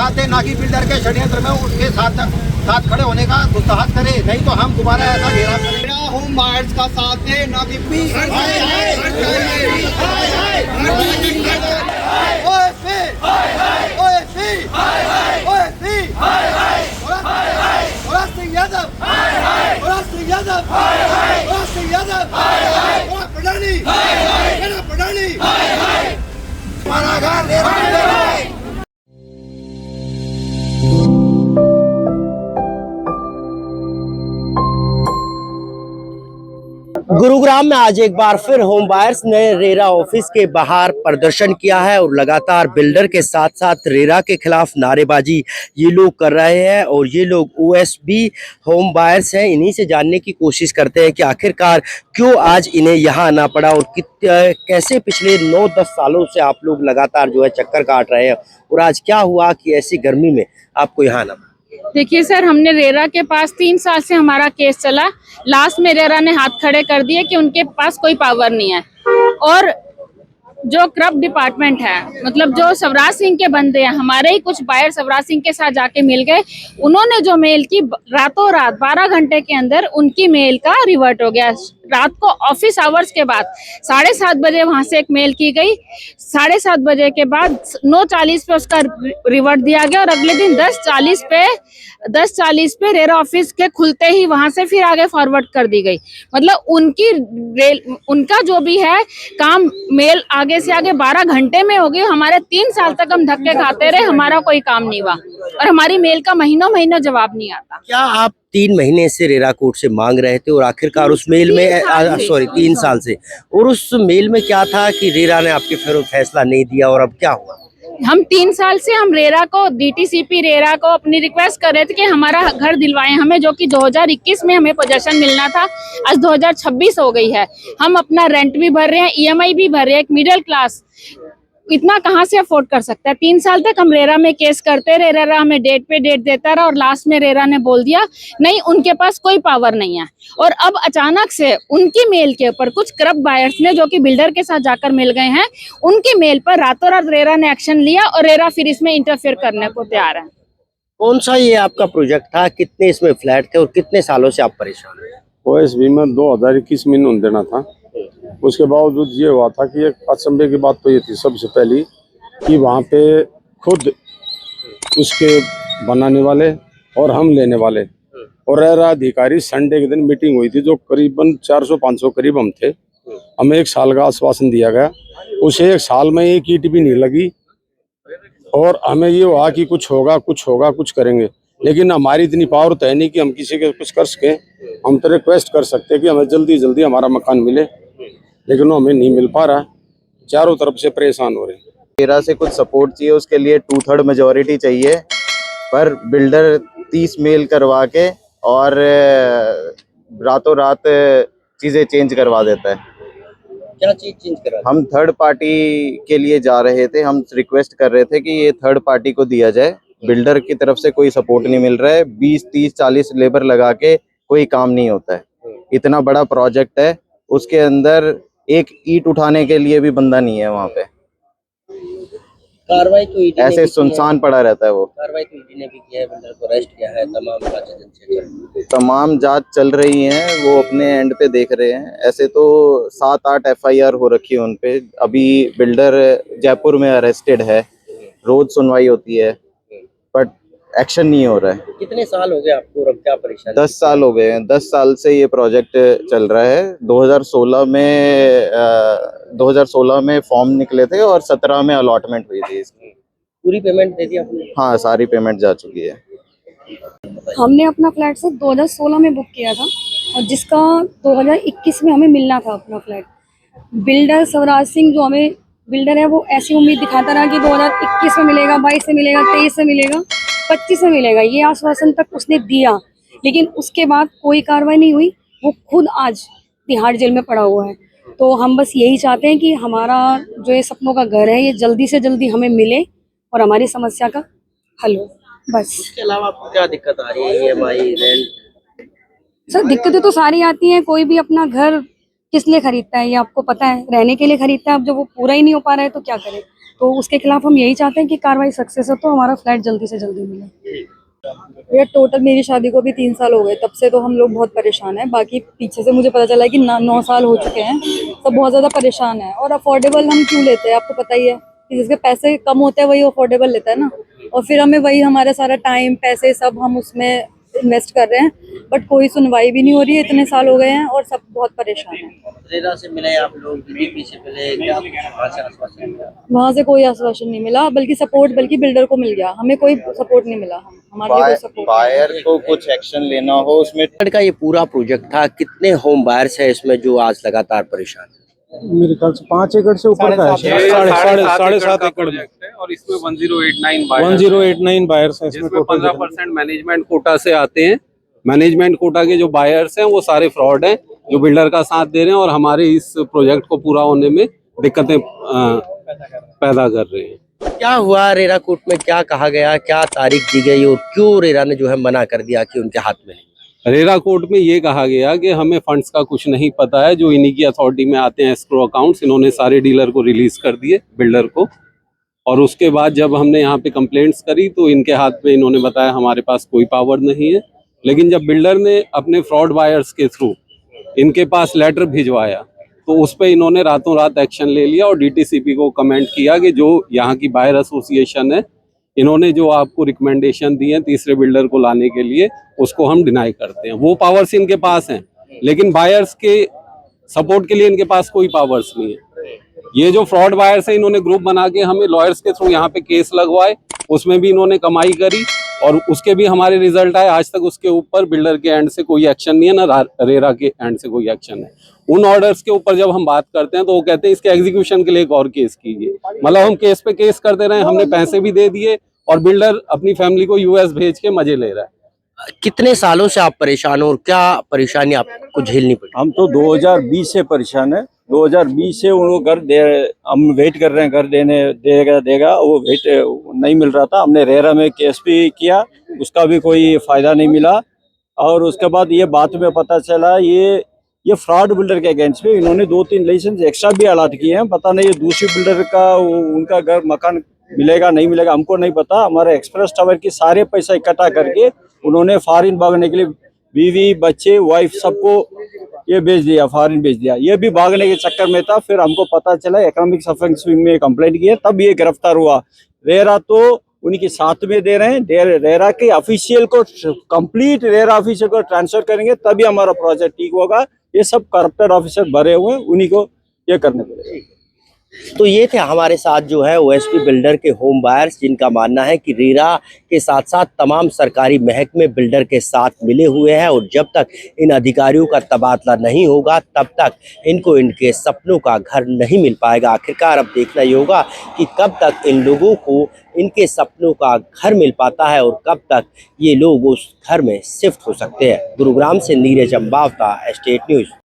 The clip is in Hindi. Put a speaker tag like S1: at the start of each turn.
S1: साथ दे, ना कि बिल्डर के षड्यंत्र में उसके साथ खड़े होने का दुस्साहस करे, नहीं तो हम दोबारा ऐसा घेराव करेंगे। होम बायर्स का साथ दे, ना कि
S2: गुरुग्राम में आज एक बार फिर होम बायर्स ने रेरा ऑफिस के बाहर प्रदर्शन किया है और लगातार बिल्डर के साथ साथ रेरा के खिलाफ नारेबाजी ये लोग कर रहे हैं। और ये लोग ओएसबी होम बायर्स हैं, इन्हीं से जानने की कोशिश करते हैं कि आखिरकार क्यों आज इन्हें यहाँ आना पड़ा और कैसे पिछले 9-10 सालों से आप लोग लगातार जो है चक्कर काट रहे हैं और आज क्या हुआ कि ऐसी गर्मी में आपको यहाँ आना पड़ा।
S3: देखिए सर, हमने रेरा के पास 3 साल से हमारा केस चला। लास्ट में रेरा ने हाथ खड़े कर दिए कि उनके पास कोई पावर नहीं है। और जो करप्ट डिपार्टमेंट है, मतलब जो शिवराज सिंह के बंदे हैं, हमारे ही कुछ बायर शिवराज सिंह के साथ जाके मिल गए। उन्होंने जो मेल की, रातों रात 12 घंटे के अंदर उनकी मेल का रिवर्ट हो गया। रात को ऑफिस आवर्स के बाद 7:30 बजे वहां से एक मेल की गई, 7:30 बजे के बाद 9:40 पे उसका रिवर्ट दिया गया और अगले दिन 10:40 पे रेरा ऑफिस के खुलते ही वहां से फिर आगे फॉरवर्ड कर दी गई। मतलब उनका जो भी है काम, मेल आगे से आगे 12 घंटे में हो गई। हमारे 3 साल तक हम धक्के खाते रहे, हमारा कोई काम नहीं हुआ और हमारी मेल का महीनों जवाब नहीं आता।
S2: क्या आप 3 महीने से रेरा कोर्ट से मांग रहे थे और आखिरकार उस मेल में 3 साल से, और उस मेल में क्या था कि रेरा ने आपके फिर फैसला नहीं दिया और अब क्या हुआ?
S3: हम 3 साल से हम रेरा को, डीटीसीपी रेरा को अपनी रिक्वेस्ट कर रहे थे कि हमारा घर दिलवाएं हमें, जो कि 2021 में हमें पोजेशन मिलना था। आज 2026 हो गई है। हम अपना रेंट भी भर रहे हैं, ईएमआई भी भर रहे हैं। एक मिडिल क्लास इतना कहाँ से अफोर्ड कर सकता है? 3 साल तक हम रेरा में केस करते रहे, रेरा हमें डेट पे डेट देता रहा और लास्ट में रेरा ने बोल दिया नहीं, उनके पास कोई पावर नहीं है। और अब अचानक से उनकी मेल के ऊपर कुछ करप्ट बायर्स ने, जो कि बिल्डर के साथ जाकर मिल गए हैं, उनकी मेल पर रातों रात रेरा ने एक्शन लिया और रेरा फिर इसमें इंटरफेयर करने को तैयार है।
S2: कौन सा ये आपका प्रोजेक्ट था? कितने इसमें फ्लैट थे और कितने सालों से आप परेशान हैं?
S4: ओएसबी में 2021 में नोन देना था। उसके बावजूद ये हुआ था कि एक अचंभे की बात तो ये थी सबसे पहली कि वहाँ पे खुद उसके बनाने वाले और हम लेने वाले और रेरा अधिकारी, संडे के दिन मीटिंग हुई थी जो करीबन 400-500 करीब हम थे। हमें 1 साल का आश्वासन दिया गया, उसे 1 साल में एक ईंट भी नहीं लगी और हमें ये हुआ कि कुछ होगा कुछ करेंगे, लेकिन हमारी इतनी पावर तो है नहीं कि हम किसी के कुछ कर सकें। हम तो रिक्वेस्ट कर सकते हैं कि हमें जल्दी हमारा मकान मिले, लेकिन वो हमें नहीं मिल पा रहा। चारों तरफ से परेशान हो रहे हैं।
S5: रेरा से कुछ सपोर्ट चाहिए, उसके लिए 2/3 मेजॉरिटी चाहिए, पर बिल्डर 30 मेल करवा के और रातों रात चीजें चेंज करवा देता है।
S2: क्या चीज चेंज करा?
S5: हम थर्ड पार्टी के लिए जा रहे थे, हम रिक्वेस्ट कर रहे थे कि ये थर्ड पार्टी को दिया जाए। बिल्डर की तरफ से कोई सपोर्ट नहीं मिल रहा है। 20, 30, 40 लेबर लगा के कोई काम नहीं होता है। इतना बड़ा प्रोजेक्ट है, उसके अंदर एक ईंट उठाने के लिए भी बंदा नहीं है वहाँ पे।
S2: कार्रवाई तो
S5: ऐसे सुनसान पड़ा रहता है वो।
S2: कार्रवाई तो ईडी ने भी किया है, बिल्डर को अरेस्ट किया है,
S5: तमाम जांच चल रही हैं, वो अपने एंड पे देख रहे हैं। ऐसे तो 7-8 एफआईआर हो रखी है उन पे। अभी बिल्डर जयपुर में अरेस्टेड है, रोज सुनवाई होती है, बट एक्शन नहीं हो रहा है।
S2: कितने साल हो गए आपको और अब क्या परेशानी?
S5: 10 साल हो गए हैं। 10 साल से ये प्रोजेक्ट चल रहा है। 2016 में फॉर्म निकले थे और 17 में अलॉटमेंट हुई थी इसकी।
S2: पूरी पेमेंट दे दी आपने?
S5: हाँ, सारी पेमेंट जा चुकी है।
S6: हमने अपना फ्लैट से 2016 में बुक किया था और जिसका 2021 में हमें मिलना था अपना फ्लैट। बिल्डर शिवराज सिंह जो हमें बिल्डर है, वो ऐसी उम्मीद दिखाता रहा कि 2021 में मिलेगा, 22 में मिलेगा, 23 में मिलेगा, 25 में मिलेगा। ये आश्वासन तक उसने दिया, लेकिन उसके बाद कोई कार्रवाई नहीं हुई। वो खुद आज तिहाड़ जेल में पड़ा हुआ है। तो हम बस यही चाहते हैं कि हमारा जो ये सपनों का घर है, ये जल्दी से जल्दी हमें मिले और हमारी समस्या का हल हो। बस
S2: इसके अलावा आपको क्या दिक्कत आ रही है? EMI, rent?
S6: सर, दिक्कतें तो सारी आती हैं। कोई भी अपना घर किस लिए खरीदता है, ये आपको पता है, रहने के लिए खरीदता है। अब जब वो पूरा ही नहीं हो पा रहा है तो क्या करें। तो उसके खिलाफ हम यही चाहते हैं कि कार्रवाई सक्सेस हो तो हमारा फ्लैट जल्दी से जल्दी मिले। भैया टोटल मेरी शादी को भी 3 साल हो गए, तब से तो हम लोग बहुत परेशान हैं। बाकी पीछे से मुझे पता चला है कि 9 साल हो चुके हैं, सब बहुत ज़्यादा परेशान है। और अफोर्डेबल हम क्यों लेते हैं, आपको पता ही है कि जिसके पैसे कम होते हैं वही अफोर्डेबल लेता है ना, और फिर हमें वही हमारा सारा टाइम पैसे सब हम उसमें इन्वेस्ट कर रहे हैं, बट कोई सुनवाई भी नहीं हो रही है। इतने साल हो गए हैं और सब बहुत परेशान हैं।
S2: रेरा से मिले आप लोग बीजेपी से मिले, क्या वहाँ से आश्वासन मिला?
S6: वहाँ से कोई आश्वासन नहीं मिला, बल्कि सपोर्ट बल्कि बिल्डर को मिल गया, हमें कोई सपोर्ट नहीं मिला। हमारे लिए कोई सपोर्ट
S5: बायर को कुछ एक्शन लेना हो उसमें।
S2: का ये पूरा प्रोजेक्ट था, कितने होम बायर्स है इसमें जो आज लगातार परेशान है?
S4: मेरे ख्याल से 5 एकड़ से ऊपर का है, साढ़े सात एकड़ में।
S7: है और इसमें 1089 बायर्स
S4: 1089 बायर्स है इसमें,
S7: जिसमें 15% मैनेजमेंट कोटा से आते हैं। मैनेजमेंट कोटा के जो बायर्स हैं वो सारे फ्रॉड हैं, जो बिल्डर का साथ दे रहे हैं और हमारे इस प्रोजेक्ट को पूरा होने में दिक्कतें पैदा कर रहे हैं।
S2: क्या हुआ रेरा कोर्ट में, क्या कहा गया, क्या तारीख दी गई और क्यों रेरा ने जो है मना कर दिया कि उनके हाथ में नहीं?
S7: रेरा कोर्ट में ये कहा गया कि हमें फंड्स का कुछ नहीं पता है, जो इन्हीं की अथॉरिटी में आते हैं एस्क्रो अकाउंट्स, इन्होंने सारे डीलर को रिलीज कर दिए, बिल्डर को। और उसके बाद जब हमने यहाँ पे कंप्लेंट्स करी तो इनके हाथ में इन्होंने बताया हमारे पास कोई पावर नहीं है। लेकिन जब बिल्डर ने अपने फ्रॉड बायर्स के थ्रू इनके पास लेटर भिजवाया तो उस पर इन्होंने रातों रात एक्शन ले लिया और डीटीसीपी को कमेंट किया कि जो यहाँ की बायर एसोसिएशन है, इन्होंने जो आपको रिकमेंडेशन दी है तीसरे बिल्डर को लाने के लिए, उसको हम डिनाई करते हैं। वो पावर्स इनके पास हैं, लेकिन बायर्स के सपोर्ट के लिए इनके पास कोई पावर्स नहीं है। ये जो फ्रॉड बायर्स हैं, इन्होंने ग्रुप बना के हमें लॉयर्स के थ्रू यहाँ पे केस लगवाए, उसमें भी इन्होंने कमाई करी और उसके भी हमारे रिजल्ट आए। आज तक उसके ऊपर बिल्डर के एंड से कोई एक्शन नहीं है, ना रेरा के एंड से कोई एक्शन है। उन ऑर्डर्स के ऊपर जब हम बात करते हैं तो वो कहते हैं इसके एग्जीक्यूशन के लिए एक और केस कीजिए। मतलब हम केस पे केस करते रहे, हमने पैसे भी दे दिए और बिल्डर अपनी फैमिली को यूएस भेज के मजे ले रहा है।
S2: कितने सालों से आप परेशान हो और क्या परेशानी आपको झेलनी पड़ी?
S8: हम तो 2020 से परेशान है। 2020 से उनको घर दे, हम वेट कर रहे हैं, घर देगा वो वेट नहीं मिल रहा था। हमने रेरा में केस भी किया, उसका भी कोई फायदा नहीं मिला। और उसके बाद ये बात में पता चला ये फ्रॉड बिल्डर के अगेंस्ट में इन्होंने 2-3 लाइसेंस एक्स्ट्रा भी अलॉट किए हैं। पता नहीं ये दूसरी बिल्डर का उनका घर मकान मिलेगा नहीं मिलेगा हमको नहीं पता। हमारे एक्सप्रेस टावर की सारे पैसा इकट्ठा करके उन्होंने फॉरेन भागने के लिए बीवी बच्चे वाइफ सबको ये भेज दिया, फॉरेन भेज दिया। ये भी भागने के चक्कर में था। फिर हमको पता चला इकोनॉमिक ऑफेंस में कंप्लेंट किया, तब ये गिरफ्तार हुआ। रेरा तो उनके साथ में दे रहे हैं, रेरा के ऑफिशियल को कंप्लीट रेरा ऑफिशियल को ट्रांसफर करेंगे तभी हमारा प्रोजेक्ट ठीक होगा। ये सब करप्टेड ऑफिसर भरे हुए हैं, उन्हीं को ये करने पड़ेगा।
S2: तो ये थे हमारे साथ जो है ओएसपी बिल्डर के होम बायर्स, जिनका मानना है कि रेरा के साथ साथ तमाम सरकारी महकमे बिल्डर के साथ मिले हुए हैं और जब तक इन अधिकारियों का तबादला नहीं होगा तब तक इनको इनके सपनों का घर नहीं मिल पाएगा। आखिरकार अब देखना ये होगा कि कब तक इन लोगों को इनके सपनों का घर मिल पाता है और कब तक ये लोग उस घर में शिफ्ट हो सकते हैं। गुरुग्राम से नीरज अम्बावता, स्टेट न्यूज़।